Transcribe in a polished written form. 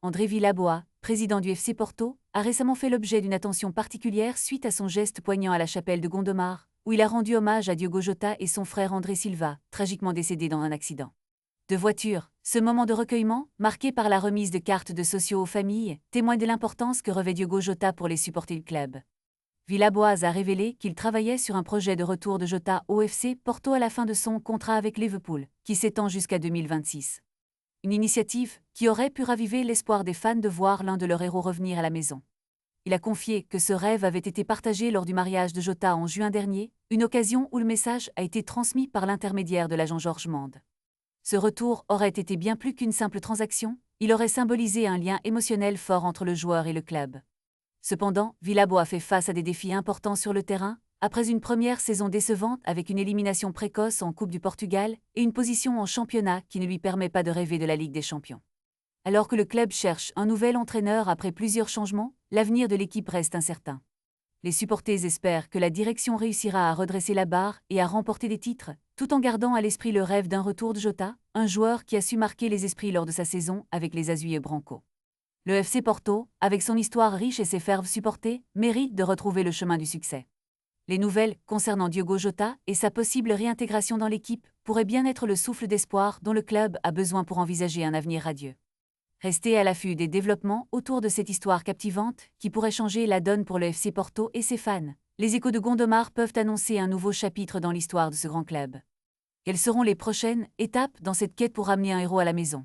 André Villaboa, président du FC Porto, a récemment fait l'objet d'une attention particulière suite à son geste poignant à la chapelle de Gondomar, où il a rendu hommage à Diogo Jota et son frère André Silva, tragiquement décédés dans un accident de voiture. Ce moment de recueillement, marqué par la remise de cartes de sociaux aux familles, témoigne de l'importance que revêt Diogo Jota pour les supporters du club. Villaboa a révélé qu'il travaillait sur un projet de retour de Jota au FC Porto à la fin de son contrat avec Liverpool, qui s'étend jusqu'à 2026. Une initiative qui aurait pu raviver l'espoir des fans de voir l'un de leurs héros revenir à la maison. Il a confié que ce rêve avait été partagé lors du mariage de Jota en juin dernier, une occasion où le message a été transmis par l'intermédiaire de l'agent Georges Mande. Ce retour aurait été bien plus qu'une simple transaction, il aurait symbolisé un lien émotionnel fort entre le joueur et le club. Cependant, Villaboa fait face à des défis importants sur le terrain, après une première saison décevante avec une élimination précoce en Coupe du Portugal et une position en championnat qui ne lui permet pas de rêver de la Ligue des Champions. Alors que le club cherche un nouvel entraîneur après plusieurs changements, l'avenir de l'équipe reste incertain. Les supporters espèrent que la direction réussira à redresser la barre et à remporter des titres, tout en gardant à l'esprit le rêve d'un retour de Jota, un joueur qui a su marquer les esprits lors de sa saison avec les Azuis et Branco. Le FC Porto, avec son histoire riche et ses ferves supporters, mérite de retrouver le chemin du succès. Les nouvelles concernant Diogo Jota et sa possible réintégration dans l'équipe pourraient bien être le souffle d'espoir dont le club a besoin pour envisager un avenir radieux. Restez à l'affût des développements autour de cette histoire captivante qui pourrait changer la donne pour le FC Porto et ses fans. Les Échos de Gondomar peuvent annoncer un nouveau chapitre dans l'histoire de ce grand club. Quelles seront les prochaines étapes dans cette quête pour ramener un héros à la maison ?